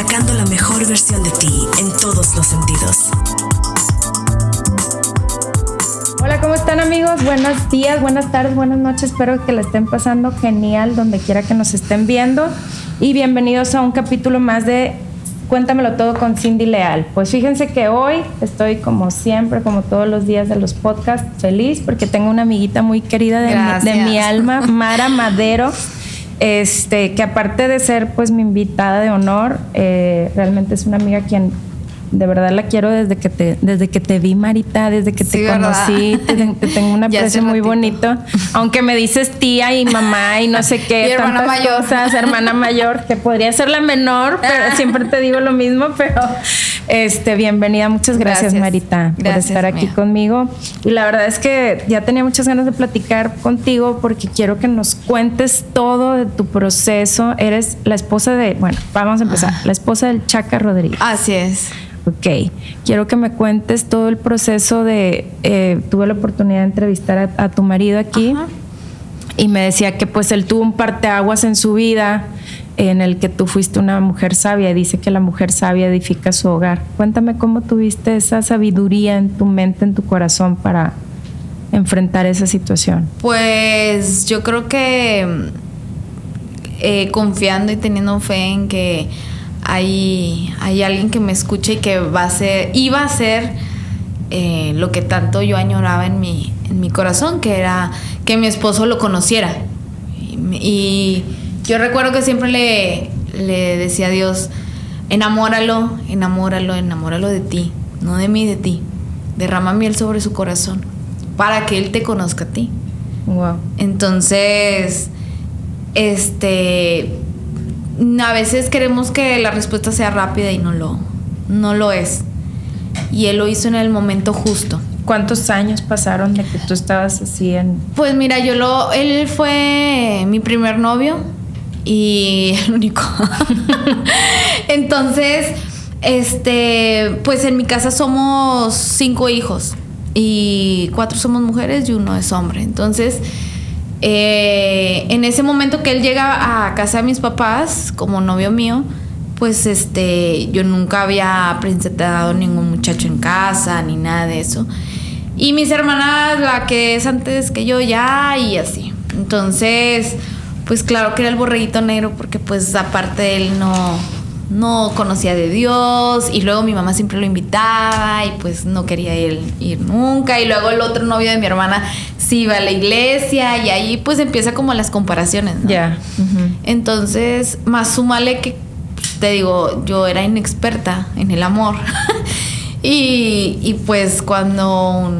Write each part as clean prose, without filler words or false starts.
sacando la mejor versión de ti en todos los sentidos. Hola, ¿cómo están, amigos? Buenos días, buenas tardes, buenas noches. Espero que la estén pasando genial donde quiera que nos estén viendo. Y bienvenidos a un capítulo más de Cuéntamelo Todo con Cindy Leal. Pues fíjense que hoy estoy, como siempre, como todos los días de los podcasts, feliz porque tengo una amiguita muy querida de mi alma, Mara Madero. Que aparte de ser pues mi invitada de honor, realmente es una amiga quien de verdad la quiero desde que te vi, Marita, desde que te conocí, te tengo un aprecio muy bonito, aunque me dices tía y mamá y no sé qué, tantas mayor. Cosas, hermana mayor, que podría ser la menor, pero siempre te digo lo mismo, pero bienvenida, muchas gracias Marita, por estar aquí conmigo. Y la verdad es que ya tenía muchas ganas de platicar contigo porque quiero que nos cuentes todo de tu proceso. Eres la esposa vamos a empezar, la esposa del Chaca Rodríguez. Así es. Ok, quiero que me cuentes todo el proceso tuve la oportunidad de entrevistar a tu marido aquí. Ajá. Y me decía que pues él tuvo un parteaguas en su vida en el que tú fuiste una mujer sabia y dice que la mujer sabia edifica su hogar. Cuéntame cómo tuviste esa sabiduría en tu mente, en tu corazón para enfrentar esa situación. Pues yo creo que confiando y teniendo fe en que hay alguien que me escuche y que iba a hacer lo que tanto yo añoraba en mi corazón, que era que mi esposo lo conociera. Y yo recuerdo que siempre le decía a Dios, enamóralo de ti, no de mí, de ti. Derrama miel sobre su corazón para que él te conozca a ti. Wow. Entonces, a veces queremos que la respuesta sea rápida y no lo es. Y él lo hizo en el momento justo. ¿Cuántos años pasaron de que tú estabas así en...? Pues mira, él fue mi primer novio y el único. Entonces, pues en mi casa somos 5 hijos y 4 somos mujeres y 1 es hombre. Entonces, en ese momento que él llega a casa de mis papás como novio mío, pues yo nunca había presentado ningún muchacho en casa ni nada de eso. Y mis hermanas, la que es antes que yo ya, y así. Entonces, pues claro que era el borreguito negro porque pues aparte él no conocía de Dios, y luego mi mamá siempre lo invitaba y pues no quería él ir nunca, y luego el otro novio de mi hermana sí iba a la iglesia, y ahí pues empieza como las comparaciones, ¿no? Ya. Uh-huh. Entonces, más súmale que, te digo, yo era inexperta en el amor. y pues cuando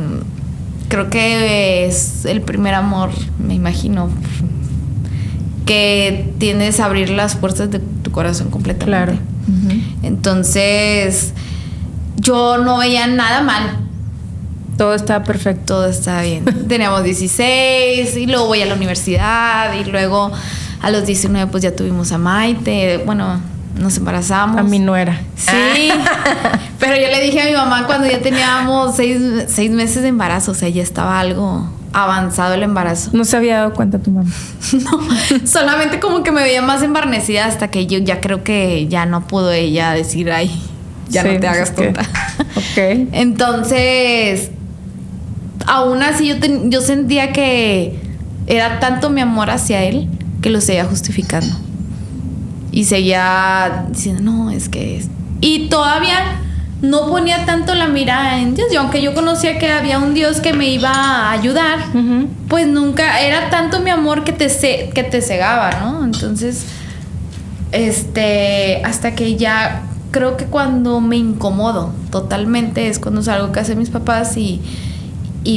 creo que es el primer amor, me imagino, que tienes a abrir las puertas de tu corazón completamente. Claro. Uh-huh. Entonces, yo no veía nada mal. Todo estaba perfecto. Todo estaba bien. Teníamos 16 y luego voy a la universidad y luego a los 19 pues ya tuvimos a Maite. Bueno, nos embarazamos. A mi nuera. Sí. Pero yo le dije a mi mamá cuando ya teníamos 6 meses de embarazo, o sea, ya estaba algo avanzado el embarazo. ¿No se había dado cuenta tu mamá? No, solamente como que me veía más embarnecida hasta que yo ya creo que ya no pudo ella decir, ay, ya sí, no te hagas tonta. Ok. Entonces, aún así yo sentía que era tanto mi amor hacia él que lo seguía justificando. Y seguía diciendo, no, es que es... Y todavía no ponía tanto la mirada en Dios. Y aunque yo conocía que había un Dios que me iba a ayudar, uh-huh, pues nunca... Era tanto mi amor que te cegaba, ¿no? Entonces, hasta que ya... Creo que cuando me incomodo totalmente es cuando salgo a casa de mis papás y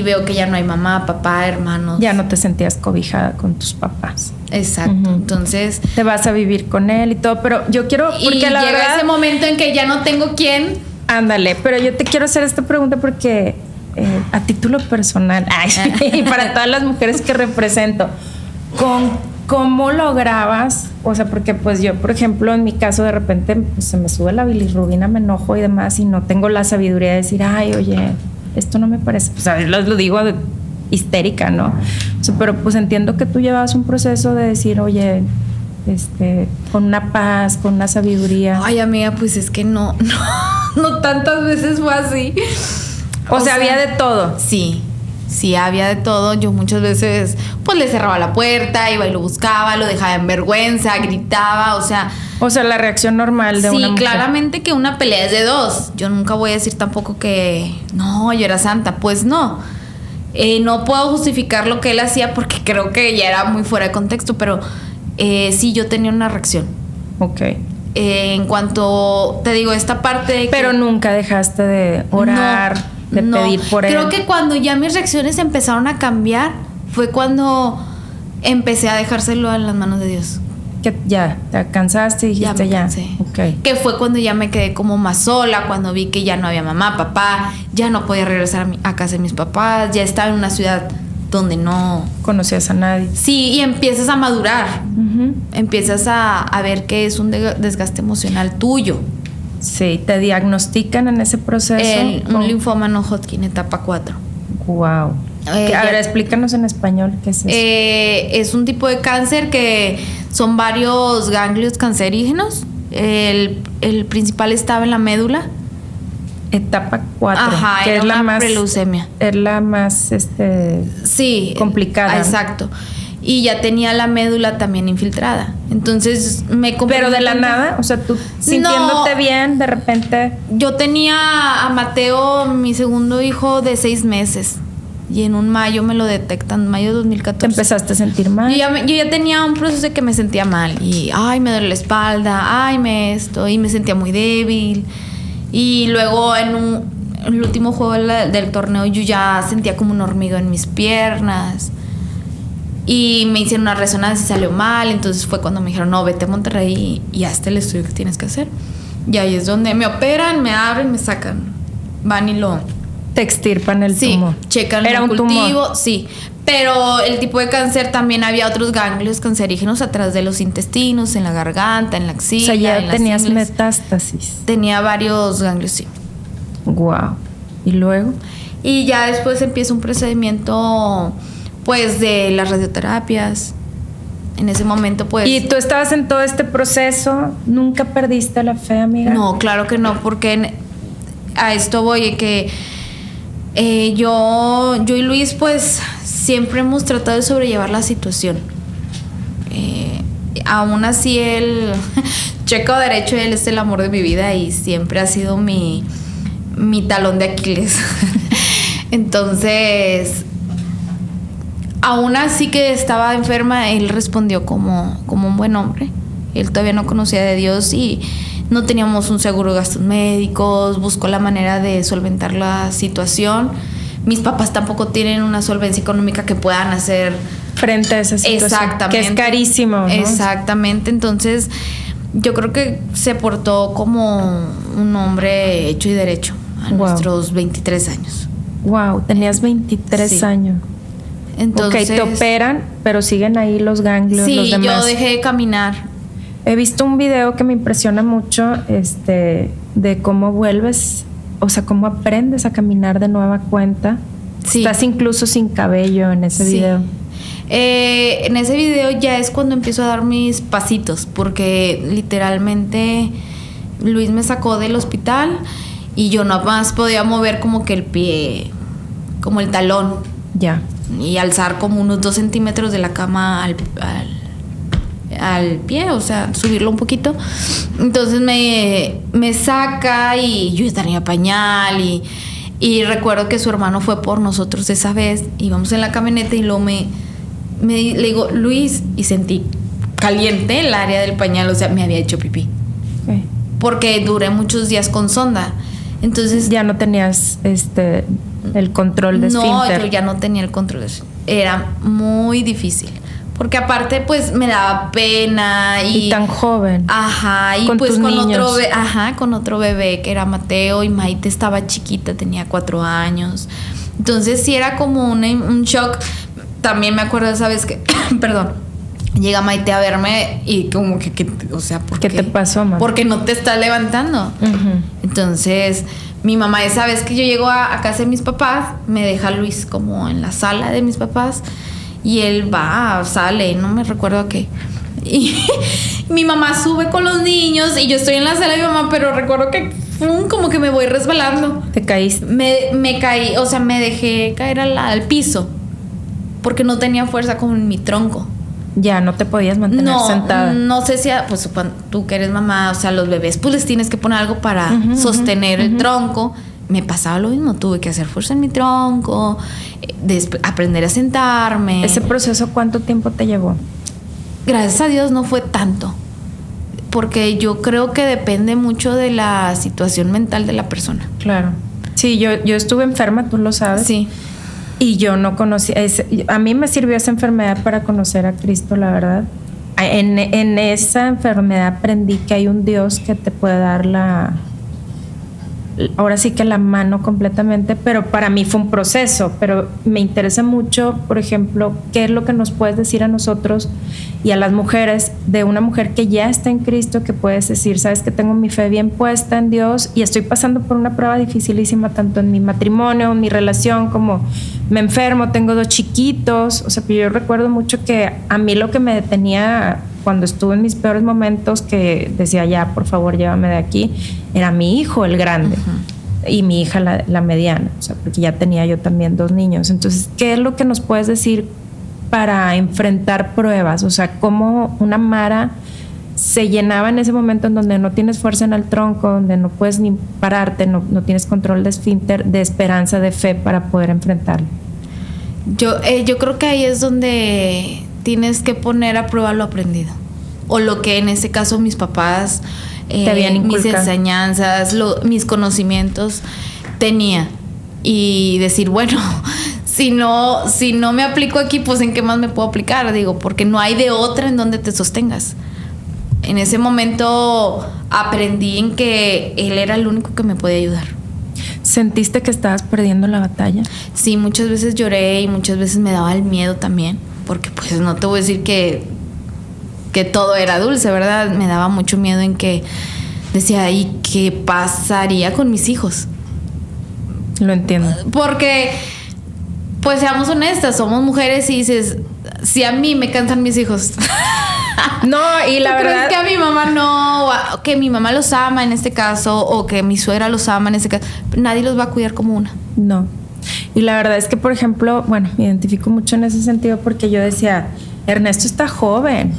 veo que ya no hay mamá, papá, hermanos. Ya no te sentías cobijada con tus papás. Exacto. Uh-huh. Entonces te vas a vivir con él y todo, pero yo quiero... Porque llega verdad, ese momento en que ya no tengo quién. Ándale, pero yo te quiero hacer esta pregunta porque a título personal, y para todas las mujeres que represento, ¿cómo lograbas? O sea, porque pues yo, por ejemplo, en mi caso de repente pues, se me sube la bilirrubina, me enojo y demás y no tengo la sabiduría de decir, ay, oye, esto no me parece, pues a ver, lo digo histérica, ¿no? O sea, pero pues entiendo que tú llevabas un proceso de decir, oye, con una paz, con una sabiduría? Ay, amiga, pues es que no tantas veces fue así. O sea, había de todo. Sí, había de todo. Yo muchas veces pues le cerraba la puerta, iba y lo buscaba, lo dejaba en vergüenza, gritaba, o sea, la reacción normal de una mujer. Sí, claramente que una pelea es de dos. Yo nunca voy a decir tampoco que no, yo era santa, pues no. No puedo justificar lo que él hacía porque creo que ya era muy fuera de contexto, pero sí, yo tenía una reacción. Ok. En cuanto, te digo, esta parte de pero nunca dejaste de orar, de pedir por él. Creo que cuando ya mis reacciones empezaron a cambiar fue cuando empecé a dejárselo en las manos de Dios. Que ya te cansaste y dijiste ya. Me cansé. Okay. Que fue cuando ya me quedé como más sola, cuando vi que ya no había mamá, papá, ya no podía regresar a casa de mis papás, ya estaba en una ciudad donde no conocías a nadie. Sí, y empiezas a madurar. Uh-huh. Empiezas a ver que es un desgaste emocional tuyo. Sí, te diagnostican en ese proceso un linfoma no Hodgkin, etapa 4. Wow. A ver, explícanos en español qué es eso. Es un tipo de cáncer que son varios ganglios cancerígenos. El principal estaba en la médula. Etapa 4. Ajá, que era es la más preleucemia. Es la más sí, complicada. Exacto. Y ya tenía la médula también infiltrada. Entonces me compré. Pero de la nada, o sea, tú sintiéndote bien, de repente. Yo tenía a Mateo, mi segundo hijo, de 6 meses. Y en un mayo me lo detectan, mayo de 2014. ¿Te empezaste a sentir mal? Yo ya tenía un proceso de que me sentía mal. Y, me duele la espalda, y me sentía muy débil. Y luego en el último juego del torneo yo ya sentía como un hormigueo en mis piernas. Y me hicieron una resonancia y salió mal. Entonces fue cuando me dijeron, no, vete a Monterrey y hazte el estudio que tienes que hacer. Y ahí es donde me operan, me abren, me sacan. Van y lo... Te extirpan el tumor. Sí, checan el cultivo. Tumor. Sí, pero el tipo de cáncer también había otros ganglios cancerígenos atrás de los intestinos, en la garganta, en la axila. O sea, ya tenías ingles. Metástasis. Tenía varios ganglios, sí. Wow. ¿Y luego? Y ya después empieza un procedimiento, pues, de las radioterapias. En ese momento, pues... ¿Y tú estabas en todo este proceso? ¿Nunca perdiste la fe, amiga? No, claro que no, porque a esto voy, que... yo y Luis pues siempre hemos tratado de sobrellevar la situación. Aún así él checo derecho, él es el amor de mi vida y siempre ha sido mi talón de Aquiles. Entonces, aún así que estaba enferma, él respondió como un buen hombre. Él todavía no conocía de Dios y no teníamos un seguro de gastos médicos, buscó la manera de solventar la situación. Mis papás tampoco tienen una solvencia económica que puedan hacer frente a esa situación. Exactamente. Que es carísimo, ¿no? Exactamente. Entonces, yo creo que se portó como un hombre hecho y derecho a nuestros 23 años. Wow, tenías 23 años. Entonces, te operan, pero siguen ahí los ganglios, los demás. Sí, yo dejé de caminar. He visto un video que me impresiona mucho, de cómo vuelves, o sea, cómo aprendes a caminar de nueva cuenta. Sí. Estás incluso sin cabello en ese video. En ese video ya es cuando empiezo a dar mis pasitos, porque literalmente Luis me sacó del hospital y yo nada más podía mover como que el pie, como el talón. Ya. Y alzar como unos 2 centímetros de la cama al pie, o sea, subirlo un poquito. Entonces me saca y yo tenía pañal y recuerdo que su hermano fue por nosotros esa vez. Íbamos en la camioneta y luego le digo, Luis, y sentí caliente el área del pañal, o sea, me había hecho pipí. Okay. Porque duré muchos días con sonda. Entonces ya no tenías el control de esfínter. No, yo ya no tenía el control. Era muy difícil. Porque aparte, pues, me daba pena. Y tan joven. Ajá. Y con pues tus niños. con otro bebé que era Mateo. Y Maite estaba chiquita, tenía 4 años. Entonces sí era como un shock. También me acuerdo esa vez que, perdón, llega Maite a verme y como que o sea, ¿por qué? ¿Qué te pasó, mamá? Porque no te estás levantando. Uh-huh. Entonces, mi mamá, esa vez que yo llego a casa de mis papás, me deja a Luis como en la sala de mis papás y él sale, no me recuerdo a qué. Y mi mamá sube con los niños y yo estoy en la sala de mi mamá, pero recuerdo que como que me voy resbalando. ¿Te caíste? Me caí, o sea, me dejé caer al piso porque no tenía fuerza con mi tronco. Ya, no te podías mantener sentada. No sé si, pues tú que eres mamá, o sea, los bebés, pues les tienes que poner algo para sostener el tronco. Me pasaba lo mismo, tuve que hacer fuerza en mi tronco, aprender a sentarme. ¿Ese proceso cuánto tiempo te llevó? Gracias a Dios no fue tanto, porque yo creo que depende mucho de la situación mental de la persona. Claro. Sí, yo estuve enferma, tú lo sabes. Sí. Y yo no conocía, a mí me sirvió esa enfermedad para conocer a Cristo, la verdad. En esa enfermedad aprendí que hay un Dios que te puede dar ahora sí que la mano completamente, pero para mí fue un proceso. Pero me interesa mucho, por ejemplo, qué es lo que nos puedes decir a nosotros y a las mujeres, de una mujer que ya está en Cristo, que puedes decir, sabes que tengo mi fe bien puesta en Dios y estoy pasando por una prueba dificilísima, tanto en mi matrimonio, en mi relación, como me enfermo, tengo 2 chiquitos. O sea, yo recuerdo mucho que a mí lo que me detenía cuando estuve en mis peores momentos, que decía, ya, por favor, llévame de aquí, era mi hijo, el grande, y mi hija, la mediana, o sea, porque ya tenía yo también 2 niños. Entonces, ¿qué es lo que nos puedes decir para enfrentar pruebas? O sea, cómo una Mara se llenaba en ese momento en donde no tienes fuerza en el tronco, donde no puedes ni pararte, no tienes control de esfínter, de esperanza, de fe para poder enfrentarlo. Yo creo que ahí es donde tienes que poner a prueba lo aprendido, o lo que en este caso mis papás, te habían inculcado, mis enseñanzas, mis conocimientos tenía, y decir, bueno, si no me aplico aquí, pues en qué más me puedo aplicar, digo, porque no hay de otra en donde te sostengas. En ese momento aprendí en que él era el único que me podía ayudar. ¿Sentiste que estabas perdiendo la batalla? Sí, muchas veces lloré y muchas veces me daba el miedo también, porque pues no te voy a decir que todo era dulce, ¿verdad? Me daba mucho miedo en que decía, ¿y qué pasaría con mis hijos? Lo entiendo. Porque, pues seamos honestas, somos mujeres y dices, si a mí me cansan mis hijos. No, y la verdad, ¿crees que a mi mamá no, que mi mamá los ama en este caso, o que mi suegra los ama en este caso? Nadie los va a cuidar como una. No. Y la verdad es que, por ejemplo, bueno, me identifico mucho en ese sentido, porque yo decía, Ernesto está joven,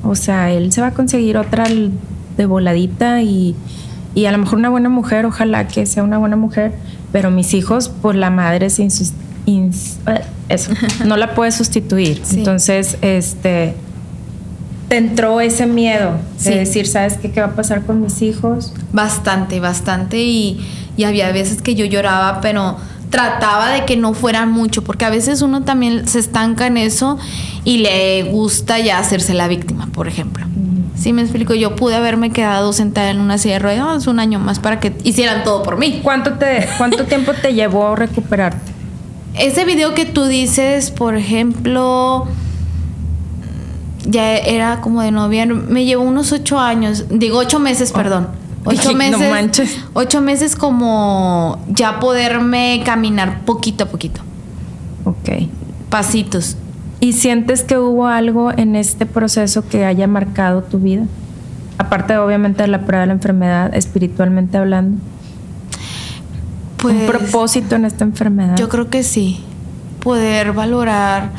o sea, él se va a conseguir otra de voladita y a lo mejor una buena mujer, ojalá que sea una buena mujer, pero mis hijos, pues la madre eso, no la puede sustituir. Sí. Entonces, te entró ese miedo de decir, ¿sabes qué va a pasar con mis hijos? Bastante, y había veces que yo lloraba, pero trataba de que no fuera mucho, porque a veces uno también se estanca en eso y le gusta ya hacerse la víctima, por ejemplo. ¿Sí me explico? Yo pude haberme quedado sentada en una silla de ruedas un año más para que hicieran todo por mí. ¿Cuánto tiempo te llevó recuperarte? Ese video que tú dices, por ejemplo, ya era como de noviembre, me llevó unos 8 meses, perdón. 8 meses. No manches. 8 meses como ya poderme caminar poquito a poquito. Ok. Pasitos. ¿Y sientes que hubo algo en este proceso que haya marcado tu vida? Aparte, obviamente, de la prueba de la enfermedad, espiritualmente hablando. Pues, ¿un propósito en esta enfermedad? Yo creo que sí. Poder valorar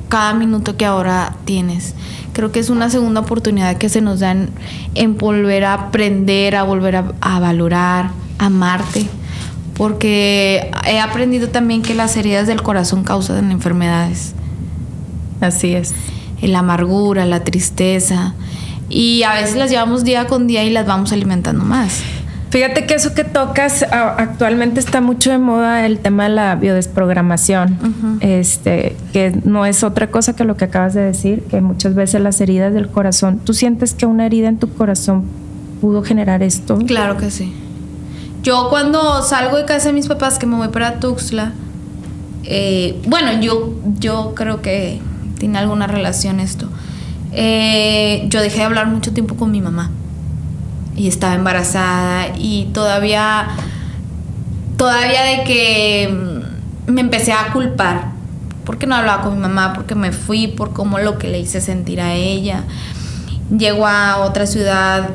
cada minuto que ahora tienes. Creo que es una segunda oportunidad que se nos dan en volver a aprender, a volver a valorar, a amarte. Porque he aprendido también que las heridas del corazón causan enfermedades. Así es. La amargura, la tristeza. Y a veces las llevamos día con día y las vamos alimentando más. Fíjate que eso que tocas, actualmente está mucho de moda el tema de la biodesprogramación, que no es otra cosa que lo que acabas de decir, que muchas veces las heridas del corazón, ¿tú sientes que una herida en tu corazón pudo generar esto? Claro que sí. Yo cuando salgo de casa de mis papás, que me voy para Tuxtla, bueno, yo creo que tiene alguna relación esto. Yo dejé de hablar mucho tiempo con mi mamá. Y estaba embarazada y todavía de que me empecé a culpar porque no hablaba con mi mamá, porque me fui por cómo lo que le hice sentir a ella. Llego a otra ciudad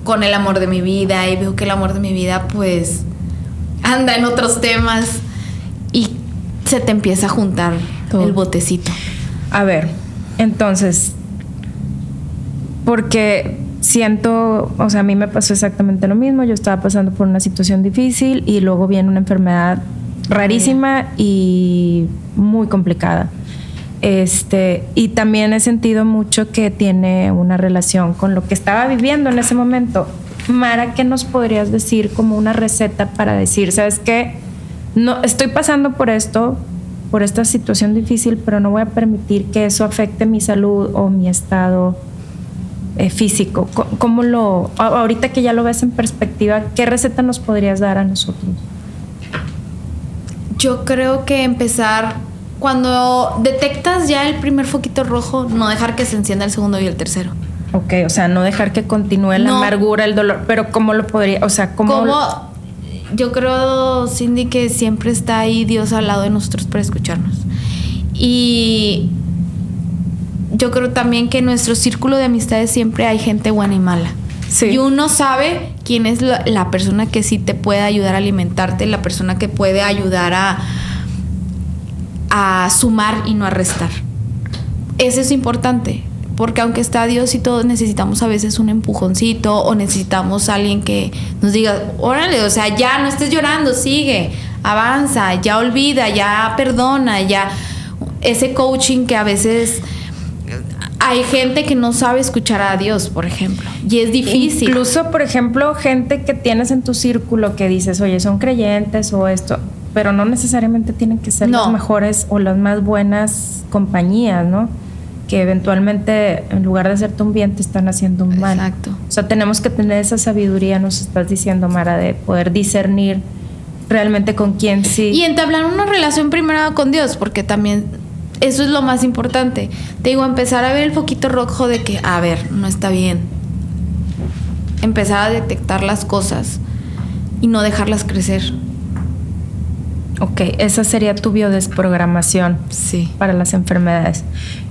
con el amor de mi vida y veo que el amor de mi vida pues anda en otros temas y se te empieza a juntar todo el botecito. A ver, entonces, porque siento, o sea, a mí me pasó exactamente lo mismo. Yo estaba pasando por una situación difícil y luego viene una enfermedad rarísima y muy complicada. Y también he sentido mucho que tiene una relación con lo que estaba viviendo en ese momento. Mara, ¿qué nos podrías decir como una receta para decir, sabes qué? No, estoy pasando por esto, por esta situación difícil, pero no voy a permitir que eso afecte mi salud o mi estado físico. ¿Cómo ahorita que ya lo ves en perspectiva, qué receta nos podrías dar a nosotros? Yo creo que empezar, cuando detectas ya el primer foquito rojo, no dejar que se encienda el segundo y el tercero. Ok, o sea, no dejar que continúe la amargura, el dolor, pero ¿cómo lo podría, o sea, yo creo, Cindy, que siempre está ahí Dios al lado de nosotros para escucharnos. Y yo creo también que en nuestro círculo de amistades siempre hay gente buena y mala. Sí. Y uno sabe quién es la persona que sí te puede ayudar a alimentarte, la persona que puede ayudar a sumar y no a restar. Eso es importante, porque aunque está Dios y todo, necesitamos a veces un empujoncito o necesitamos a alguien que nos diga, órale, o sea, ya no estés llorando, sigue, avanza, ya olvida, ya perdona, ya. Ese coaching que a veces hay gente que no sabe escuchar a Dios, por ejemplo, y es difícil. Incluso, por ejemplo, gente que tienes en tu círculo que dices, oye, son creyentes o esto, pero no necesariamente tienen que ser las mejores o las más buenas compañías, ¿no? Que eventualmente, en lugar de hacerte un bien, te están haciendo un mal. Exacto. O sea, tenemos que tener esa sabiduría, nos estás diciendo, Mara, de poder discernir realmente con quién sí. Y entablar una relación primero con Dios, porque también eso es lo más importante. Te digo, empezar a ver el foquito rojo de que, a ver, no está bien. Empezar a detectar las cosas y no dejarlas crecer. Ok, esa sería tu biodesprogramación para las enfermedades.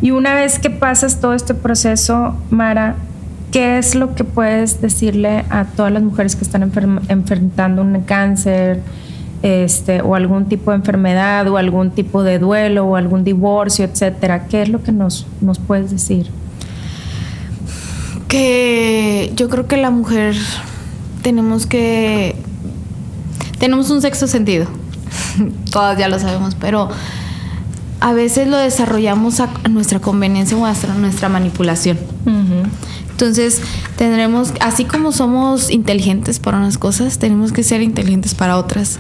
Y una vez que pasas todo este proceso, Mara, ¿qué es lo que puedes decirle a todas las mujeres que están enfrentando un cáncer, o algún tipo de enfermedad, o algún tipo de duelo, o algún divorcio, etcétera? ¿Qué es lo que nos puedes decir? Que yo creo que la mujer tenemos un sexto sentido. Todas ya lo sabemos, pero a veces lo desarrollamos a nuestra conveniencia o a nuestra manipulación. Uh-huh. Entonces tendremos, así como somos inteligentes para unas cosas, tenemos que ser inteligentes para otras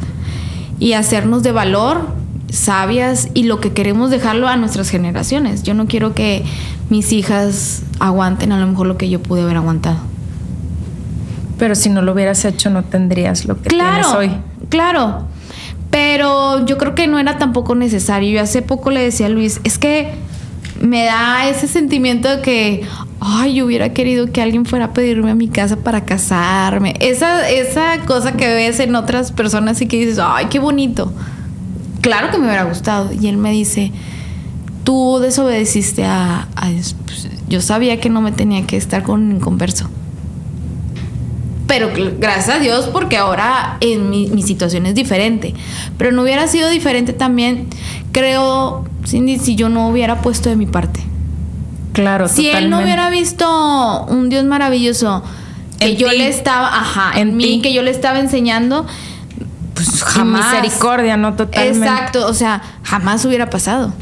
y hacernos de valor, sabias, y lo que queremos dejarlo a nuestras generaciones. Yo no quiero que mis hijas aguanten a lo mejor lo que yo pude haber aguantado. Pero si no lo hubieras hecho, no tendrías lo que tienes hoy. Claro. Pero yo creo que no era tampoco necesario. Yo hace poco le decía a Luis, es que me da ese sentimiento de que, ay, yo hubiera querido que alguien fuera a pedirme a mi casa para casarme. Esa cosa que ves en otras personas y que dices, ay, qué bonito. Claro que me hubiera gustado. Y él me dice, tú desobedeciste a Dios. Pues, yo sabía que no me tenía que estar con un inconverso. Pero gracias a Dios, porque ahora en mi situación es diferente. Pero no hubiera sido diferente también, creo, Cindy, si yo no hubiera puesto de mi parte. Claro, si totalmente. Él no hubiera visto un Dios maravilloso que yo le estaba, en mí, que yo le estaba enseñando, pues jamás. Y misericordia, ¿no? Totalmente. Exacto, o sea, jamás hubiera pasado.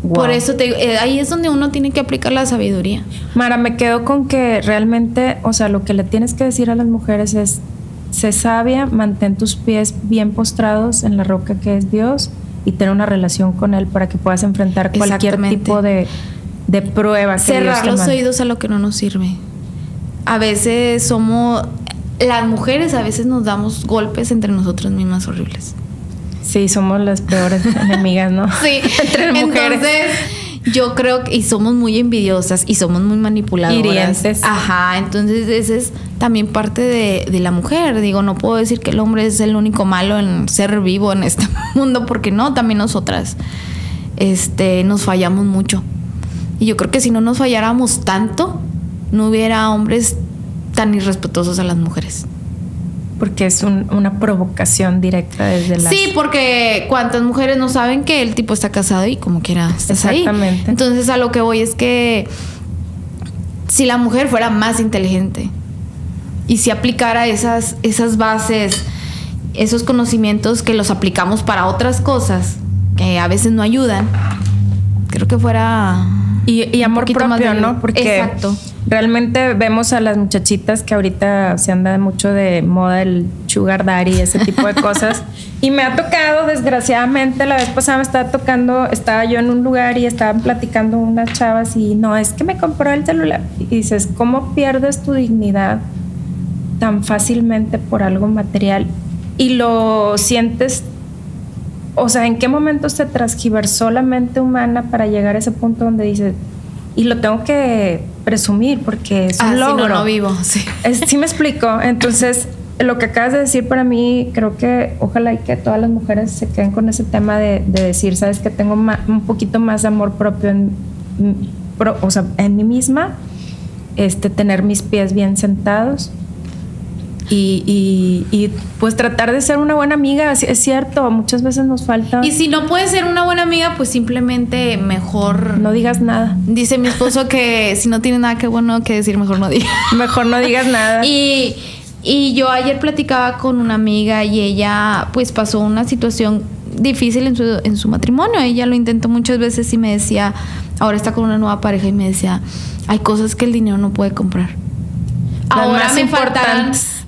Wow. Por eso ahí es donde uno tiene que aplicar la sabiduría. Mara, me quedo con que realmente, o sea, lo que le tienes que decir a las mujeres es: sé sabia, mantén tus pies bien postrados en la roca que es Dios y ten una relación con Él para que puedas enfrentar cualquier tipo de prueba que cerrar Dios te los oídos a lo que no nos sirve. A veces las mujeres a veces nos damos golpes entre nosotras mismas horribles. Sí, somos las peores enemigas, ¿no? Sí, entre mujeres. Entonces, yo creo que somos muy envidiosas y somos muy manipuladoras. Hirientes. Ajá, entonces esa es también parte de la mujer. Digo, no puedo decir que el hombre es el único malo en ser vivo en este mundo, porque no, también nosotras. nos fallamos mucho. Y yo creo que si no nos falláramos tanto, no hubiera hombres tan irrespetuosos a las mujeres. Porque es una provocación directa desde la... Sí, porque cuántas mujeres no saben que el tipo está casado y como quiera estás ahí. Exactamente. Entonces a lo que voy es que si la mujer fuera más inteligente y si aplicara esas bases, esos conocimientos que los aplicamos para otras cosas que a veces no ayudan, creo que fuera... Y amor propio, ¿no? Porque exacto. Realmente vemos a las muchachitas que ahorita se anda mucho de moda el sugar daddy y ese tipo de cosas. Y me ha tocado, desgraciadamente, la vez pasada estaba yo en un lugar y estaban platicando unas chavas y no, es que me compró el celular. Y dices, ¿cómo pierdes tu dignidad tan fácilmente por algo material? Y lo sientes, o sea, ¿en qué momento se transgiversó la mente humana para llegar a ese punto donde dices, y lo tengo que presumir porque es un logro? Si no vivo, sí. Sí me explico. Entonces, lo que acabas de decir para mí, creo que ojalá y que todas las mujeres se queden con ese tema de decir, sabes que tengo un poquito más de amor propio en mí misma, tener mis pies bien sentados. Y pues tratar de ser una buena amiga. Es cierto, muchas veces nos falta. Y si no puedes ser una buena amiga, pues simplemente mejor no digas nada. Dice mi esposo que si no tiene nada que bueno que decir, mejor no digas. Mejor no digas nada. Y yo ayer platicaba con una amiga y ella pues pasó una situación difícil en su matrimonio. Ella lo intentó muchas veces y me decía, ahora está con una nueva pareja y me decía, hay cosas que el dinero no puede comprar. Ahora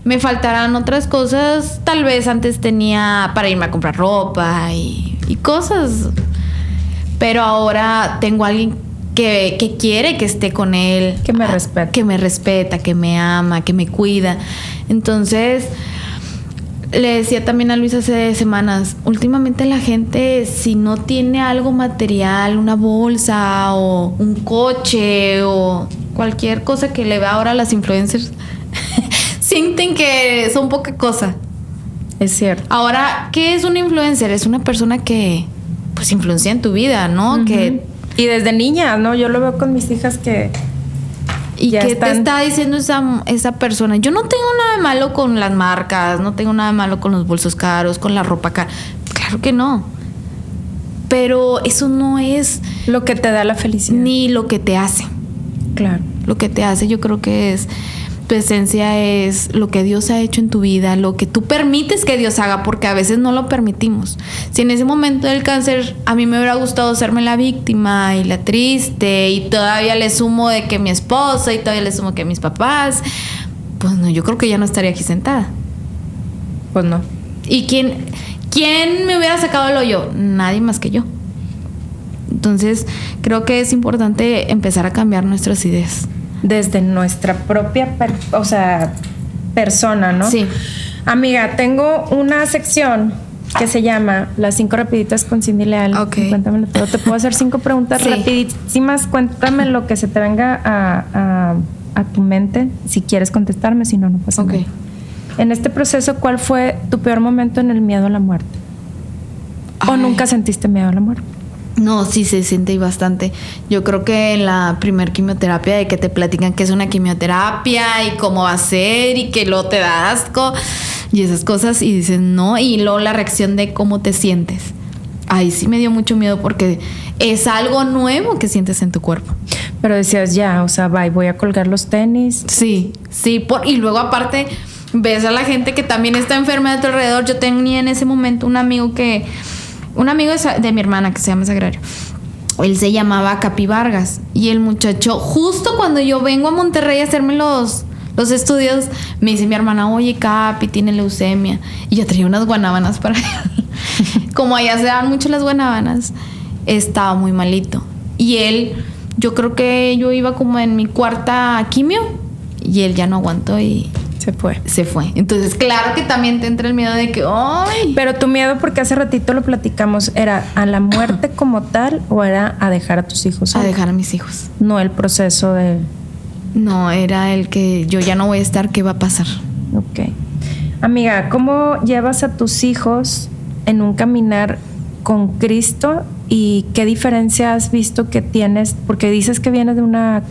me faltarán otras cosas. Tal vez antes tenía para irme a comprar ropa y cosas. Pero ahora tengo a alguien que quiere que esté con él. Que me respeta. Que me respeta, que me ama, que me cuida. Entonces, le decía también a Luis hace semanas, últimamente la gente, si no tiene algo material, una bolsa o un coche o cualquier cosa que le vea ahora a las influencers, sienten que son poca cosa. Es cierto. Ahora, ¿qué es un influencer? Es una persona que pues influencia en tu vida, ¿no? Uh-huh. Y desde niña, ¿no? Yo lo veo con mis hijas que... ¿Y qué te está diciendo esa persona? Yo no tengo nada de malo con las marcas, no tengo nada de malo con los bolsos caros, con la ropa cara. Claro que no. Pero eso no es... lo que te da la felicidad. Ni lo que te hace. Claro. Lo que te hace, yo creo que es... Tu esencia es lo que Dios ha hecho en tu vida, lo que tú permites que Dios haga, porque a veces no lo permitimos. Si en ese momento del cáncer a mí me hubiera gustado serme la víctima y la triste, y todavía le sumo de que mi esposa y todavía le sumo que mis papás, pues no, yo creo que ya no estaría aquí sentada. Pues no. ¿Y quién me hubiera sacado el hoyo? Nadie más que yo. Entonces creo que es importante empezar a cambiar nuestras ideas. Desde nuestra propia persona, ¿no? Sí. Amiga, tengo una sección que se llama Las 5 rapiditas con Cindy Leal. Okay. Cuéntamelo todo. Te puedo hacer 5 preguntas rapidísimas. Cuéntame lo que se te venga a tu mente. Si quieres contestarme, si no, no pasa nada. En este proceso, ¿cuál fue tu peor momento en el miedo a la muerte? ¿O nunca sentiste miedo a la muerte? No, sí se siente bastante. Yo creo que en la primer quimioterapia, de que te platican que es una quimioterapia y cómo va a ser y que luego te da asco y esas cosas y dices no, y luego la reacción de cómo te sientes. Ahí sí me dio mucho miedo porque es algo nuevo que sientes en tu cuerpo. Pero decías ya, voy a colgar los tenis. Sí, y luego aparte ves a la gente que también está enferma de tu alrededor. Yo tenía en ese momento un amigo de mi hermana que se llama Sagrario. Él se llamaba Capi Vargas. Y el muchacho, justo cuando yo vengo a Monterrey a hacerme los estudios, me dice mi hermana, oye, Capi tiene leucemia. Y yo traía unas guanábanas para él. Como allá se dan mucho las guanábanas, estaba muy malito. Y él, yo creo que yo iba como en mi 4ª quimio. Y él ya no aguantó y... Se fue. Entonces, claro que también te entra el miedo de que, ¡ay! Pero tu miedo, porque hace ratito lo platicamos, ¿era a la muerte como tal o era a dejar a tus hijos? A dejar a mis hijos. No el proceso de... No, era el que yo ya no voy a estar, ¿qué va a pasar? Ok. Amiga, ¿cómo llevas a tus hijos en un caminar con Cristo ¿Y qué diferencia has visto que tienes? Porque dices que vienes de una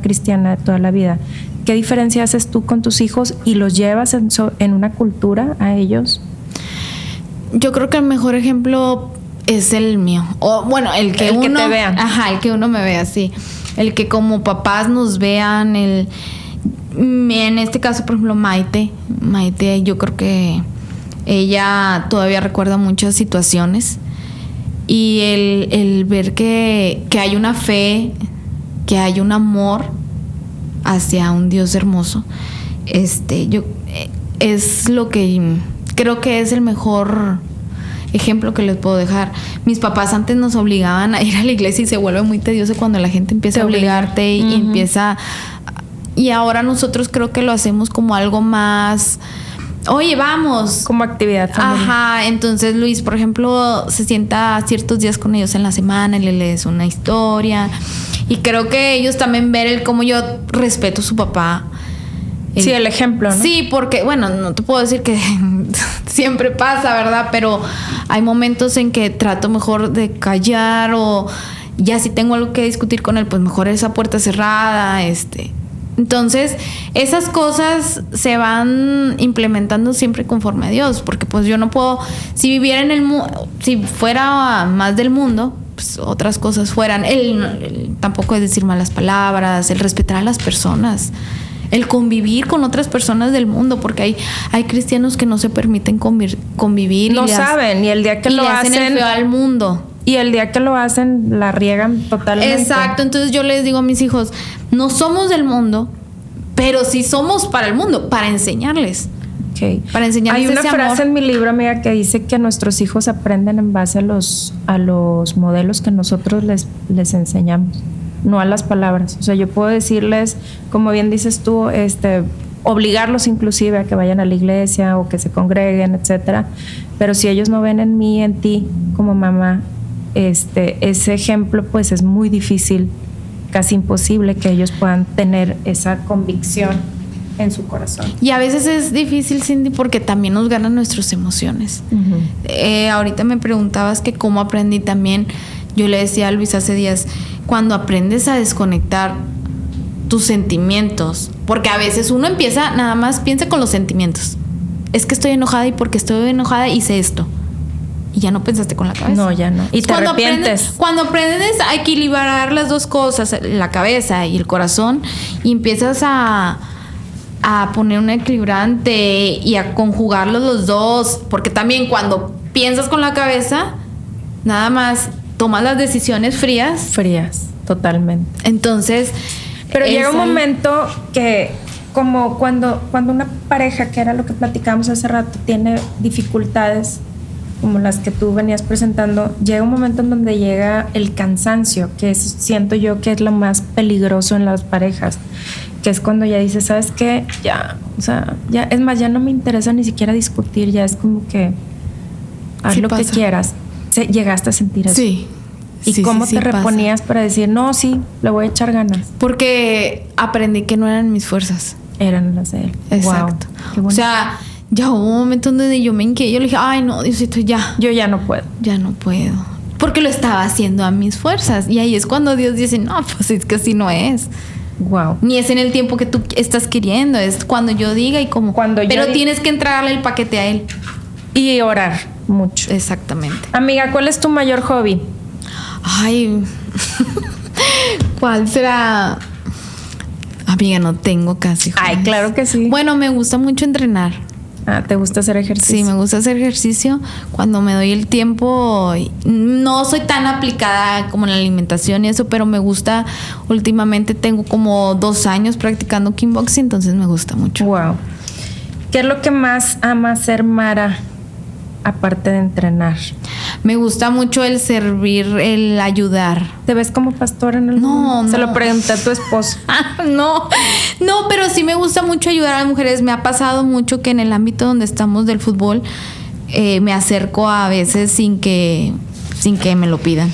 cristiana de toda la vida. ¿Qué diferencia haces tú con tus hijos y los llevas en una cultura a ellos? Yo creo que el mejor ejemplo es el mío. O bueno, el que uno te vean. Ajá, el que uno me vea, sí. El que como papás nos vean, en este caso, por ejemplo, Maite, yo creo que ella todavía recuerda muchas situaciones. Y el ver que hay una fe, que hay un amor hacia un Dios hermoso, es lo que creo que es el mejor ejemplo que les puedo dejar. Mis papás antes nos obligaban a ir a la iglesia y se vuelve muy tedioso cuando la gente empieza a obligarte y empieza. Y ahora nosotros creo que lo hacemos como algo más. Oye, vamos. Como actividad familiar. Ajá, entonces Luis, por ejemplo, se sienta ciertos días con ellos en la semana y le lees una historia. Y creo que ellos también ver el cómo yo respeto a su papá. Sí, el ejemplo, ¿no? Sí, porque, bueno, no te puedo decir que siempre pasa, ¿verdad? Pero hay momentos en que trato mejor de callar o ya si tengo algo que discutir con él, pues mejor esa puerta cerrada, Entonces, esas cosas se van implementando siempre conforme a Dios, porque pues yo no puedo, si viviera en el mundo, si fuera más del mundo, pues otras cosas fueran, tampoco es decir malas palabras, el respetar a las personas, el convivir con otras personas del mundo, porque hay cristianos que no se permiten convivir. No saben, y el día que lo hacen el feo al mundo. Y el día que lo hacen, la riegan totalmente. Exacto, entonces yo les digo a mis hijos, no somos del mundo, pero sí somos para el mundo, para enseñarles. Okay. Para enseñarles ese amor. Hay una frase en mi libro, amiga, que dice que nuestros hijos aprenden en base a los modelos que nosotros les enseñamos, no a las palabras. O sea, yo puedo decirles, como bien dices tú, obligarlos inclusive a que vayan a la iglesia o que se congreguen, etcétera. Pero si ellos no ven en mí, en ti, como mamá, ese ejemplo, pues es muy difícil, casi imposible que ellos puedan tener esa convicción en su corazón. Y a veces es difícil, Cindy, porque también nos ganan nuestras emociones. Uh-huh. Ahorita me preguntabas que cómo aprendí también. Yo le decía a Luis hace días, cuando aprendes a desconectar tus sentimientos, porque a veces uno nada más piensa con los sentimientos. Es que estoy enojada y porque estoy enojada hice esto. Y ya no pensaste con la cabeza. No, ya no. Y te arrepientes. Cuando aprendes a equilibrar las dos cosas, la cabeza y el corazón, y empiezas a poner un equilibrante y a conjugarlos los dos, porque también cuando piensas con la cabeza, nada más tomas las decisiones frías. Frías, totalmente. Entonces, pero llega un momento que, como cuando una pareja, que era lo que platicábamos hace rato, tiene dificultades como las que tú venías presentando, llega un momento en donde llega el cansancio, que siento yo que es lo más peligroso en las parejas, que es cuando ya dices, ¿sabes qué? Ya, o sea, ya, es más, ya no me interesa ni siquiera discutir, ya es como que haz lo que quieras. ¿Llegaste a sentir eso? Sí. ¿Y cómo te reponías para decir, no, sí, le voy a echar ganas? Porque aprendí que no eran mis fuerzas. Eran las de él. Exacto. Wow, o sea, ya hubo un momento donde yo me hinqué. Yo le dije, ay, no, Diosito, ya. Yo ya no puedo. Ya no puedo. Porque lo estaba haciendo a mis fuerzas. Y ahí es cuando Dios dice, no, pues es que así no es. Wow. Ni es en el tiempo que tú estás queriendo. Es cuando yo diga y como. Pero tienes que entrarle el paquete a él. Y orar mucho. Exactamente. Amiga, ¿cuál es tu mayor hobby? Ay, ¿cuál será? Amiga, no tengo casi hobbies. Ay, claro que sí. Bueno, me gusta mucho entrenar. Ah, ¿te gusta hacer ejercicio? Sí, me gusta hacer ejercicio cuando me doy el tiempo. No soy tan aplicada como en la alimentación y eso, pero me gusta. Últimamente tengo como 2 años practicando kickboxing, entonces me gusta mucho. Wow. ¿Qué es lo que más ama hacer Mara, aparte de entrenar? Me gusta mucho el servir, el ayudar. ¿Te ves como pastora en el mundo? No. Se lo pregunté a tu esposo. No, pero sí me gusta mucho ayudar a las mujeres. Me ha pasado mucho que en el ámbito donde estamos del fútbol me acerco a veces sin que me lo pidan.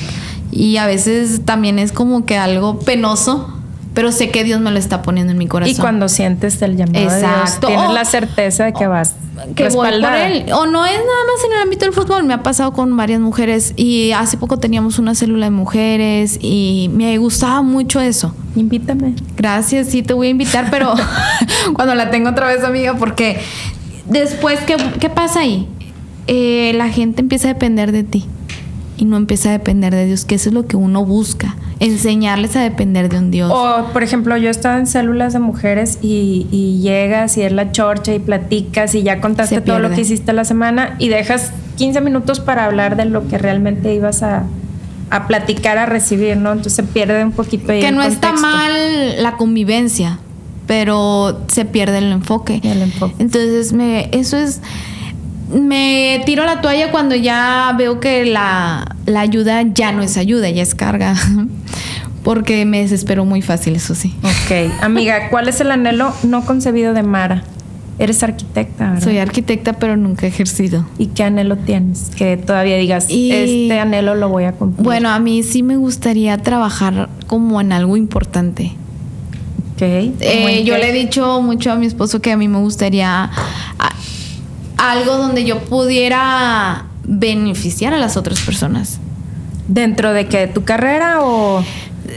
Y a veces también es como que algo penoso, pero sé que Dios me lo está poniendo en mi corazón. Y cuando sientes el llamado de Dios, tienes la certeza de que vas que voy por respaldada. él. O no es nada más en el ámbito del fútbol, me ha pasado con varias mujeres y hace poco teníamos una célula de mujeres y me gustaba mucho eso. Invítame. Gracias, sí te voy a invitar, pero cuando la tengo otra vez, amiga, porque después, ¿qué pasa ahí? La gente empieza a depender de ti y no empieza a depender de Dios, que eso es lo que uno busca, enseñarles a depender de un Dios. O, por ejemplo, yo estaba en células de mujeres y llegas y es la chorcha y platicas y ya contaste todo lo que hiciste la semana y dejas 15 minutos para hablar de lo que realmente ibas a platicar, a recibir, ¿no? Entonces se pierde un poquito ahí que el no contexto. está mal la convivencia, pero se pierde el enfoque. Entonces me tiro la toalla cuando ya veo que la ayuda ya no es ayuda, ya es carga. Porque me desespero muy fácil, eso sí. Ok. Amiga, ¿cuál es el anhelo no concebido de Mara? Eres arquitecta, ¿verdad? Soy arquitecta, pero nunca he ejercido. ¿Y qué anhelo tienes? Que todavía digas, este anhelo lo voy a cumplir. Bueno, a mí sí me gustaría trabajar como en algo importante. Ok. Yo le he dicho mucho a mi esposo que a mí me gustaría algo donde yo pudiera beneficiar a las otras personas. ¿Dentro de qué? ¿Tu carrera o...?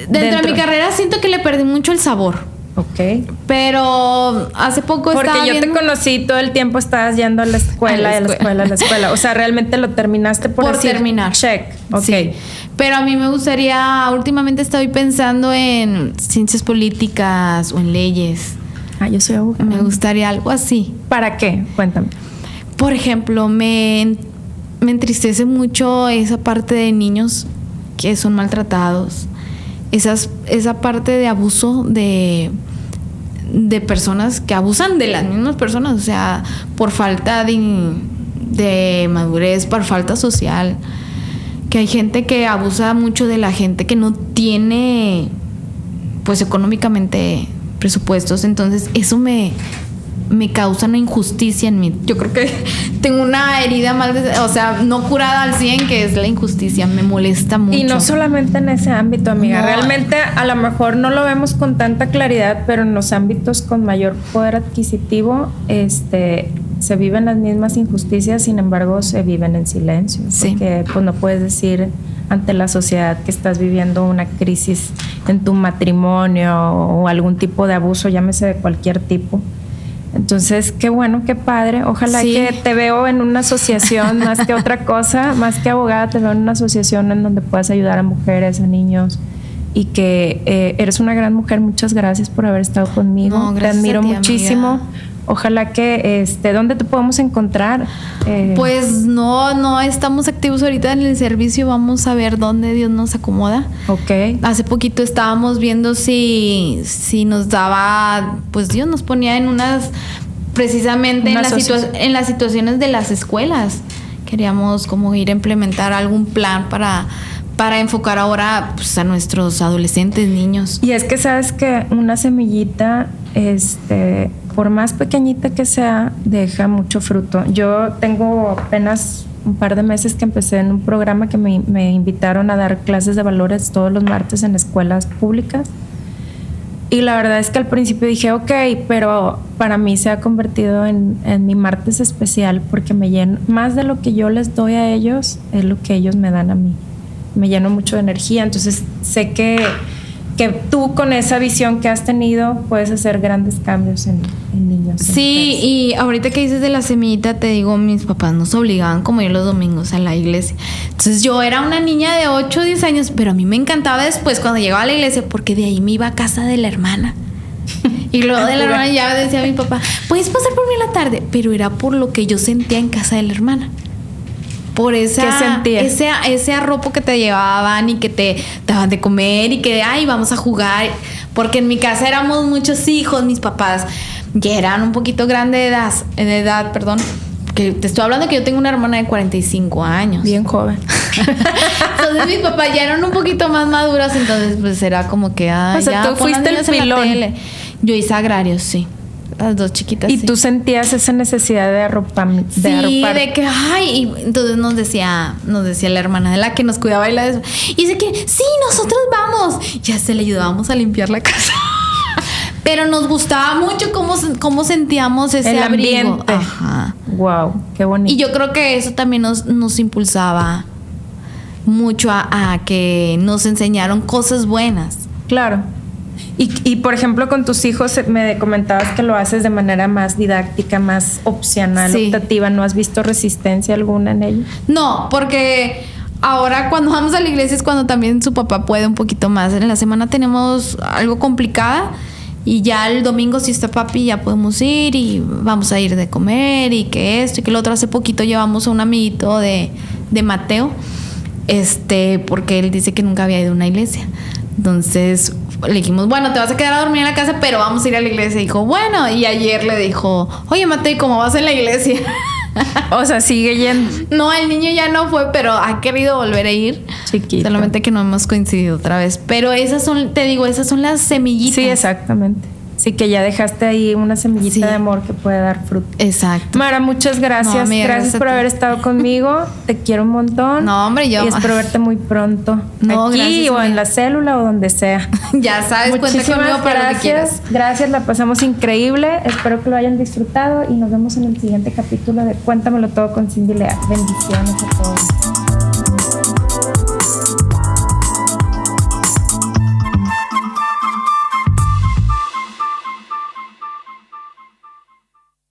Dentro de mi carrera siento que le perdí mucho el sabor. Ok. Pero hace poco porque yo te conocí, todo el tiempo estabas yendo a la escuela, a la escuela. O sea, realmente lo terminaste por decir, terminar. Check. Ok. Sí. Pero a mí me gustaría, últimamente estoy pensando en ciencias políticas o en leyes. Yo soy abogada. Me gustaría algo así. ¿Para qué? Cuéntame. Por ejemplo, me entristece mucho esa parte de niños que son maltratados. Esa parte de abuso de personas que abusan de las mismas personas, o sea, por falta de madurez, por falta social. Que hay gente que abusa mucho de la gente que no tiene, pues, económicamente presupuestos. Entonces, eso me causa una injusticia en mí. Yo creo que tengo una herida o sea, no curada al 100, que es la injusticia. Me molesta mucho. Y no solamente en ese ámbito, amiga. No. Realmente, a lo mejor no lo vemos con tanta claridad, pero en los ámbitos con mayor poder adquisitivo, se viven las mismas injusticias, sin embargo, se viven en silencio. Sí. Porque pues no puedes decir ante la sociedad que estás viviendo una crisis en tu matrimonio o algún tipo de abuso, llámese de cualquier tipo. Entonces, qué bueno, qué padre. Ojalá que te veo en una asociación más que otra cosa, más que abogada, te veo en una asociación en donde puedas ayudar a mujeres, a niños, y que eres una gran mujer. Muchas gracias por haber estado conmigo. No, te admiro a ti, muchísimo. Amiga. Ojalá que, ¿dónde te podemos encontrar? Pues no estamos activos ahorita en el servicio. Vamos a ver dónde Dios nos acomoda. Ok. Hace poquito estábamos viendo si nos daba, pues Dios nos ponía en precisamente en las situaciones de las escuelas. Queríamos como ir a implementar algún plan para enfocar ahora, pues, a nuestros adolescentes, niños. Y es que sabes que una semillita, por más pequeñita que sea, deja mucho fruto. Yo tengo apenas un par de meses que empecé en un programa que me invitaron a dar clases de valores todos los martes en escuelas públicas. Y la verdad es que al principio dije, ok, pero para mí se ha convertido en mi martes especial, porque me lleno, más de lo que yo les doy a ellos, es lo que ellos me dan a mí. Me lleno mucho de energía. Entonces sé que tú, con esa visión que has tenido, puedes hacer grandes cambios en niños. Sí, y ahorita que dices de la semillita, te digo, mis papás nos obligaban como ir los domingos a la iglesia. Entonces yo era una niña de 8 o 10 años, pero a mí me encantaba después cuando llegaba a la iglesia, porque de ahí me iba a casa de la hermana. Y luego de la hermana ya decía mi papá, puedes pasar por mí en la tarde, pero era por lo que yo sentía en casa de la hermana. Por ese arropo que te llevaban y que te daban de comer y que vamos a jugar, porque en mi casa éramos muchos hijos. Mis papás ya eran un poquito grandes de edad, que te estoy hablando que yo tengo una hermana de 45 años. Bien joven. Entonces mis papás ya eran un poquito más maduros, entonces pues era como que o sea, tú fuiste el pilón. Yo hice agrarios, sí. Las dos chiquitas. ¿Y sí. tú sentías esa necesidad de arropar? Sí, de que, ay, y entonces nos decía la hermana de la que nos cuidaba y dice que, sí, nosotros vamos. Ya se le ayudábamos a limpiar la casa. Pero nos gustaba mucho cómo sentíamos ese el abrigo. ambiente. Ajá. Wow, qué bonito. Y yo creo que eso también nos impulsaba mucho a que nos enseñaron cosas buenas. Claro. Y por ejemplo, con tus hijos me comentabas que lo haces de manera más didáctica, más opcional, Sí. optativa. ¿No has visto resistencia alguna en ello? No, porque ahora cuando vamos a la iglesia es cuando también su papá puede un poquito más. En la semana tenemos algo complicada y ya el domingo si está papi ya podemos ir y vamos a ir de comer y que esto y que lo otro. Hace poquito llevamos a un amiguito de Mateo, porque él dice que nunca había ido a una iglesia. Entonces le dijimos, bueno, te vas a quedar a dormir en la casa, pero vamos a ir a la iglesia. Y dijo, bueno. Y ayer le dijo, oye, Mateo, ¿cómo vas en la iglesia? O sea, sigue yendo. No, el niño ya no fue, pero ha querido volver a ir. Chiquito. Solamente que no hemos coincidido otra vez. Pero esas son las semillitas. Sí, exactamente. Sí, que ya dejaste ahí una semillita Sí. de amor que puede dar fruto. Exacto. Mara, muchas gracias. No, amiga, gracias gracias por a ti. haber estado conmigo. Te quiero un montón. No, hombre, yo Y espero verte muy pronto. No, aquí gracias, o en amiga. la célula o donde sea. Ya sabes, cuenta Muchísimas conmigo para lo que quieras. Gracias, la pasamos increíble. Espero que lo hayan disfrutado y nos vemos en el siguiente capítulo de Cuéntamelo Todo con Cindy Leal. Bendiciones a todos.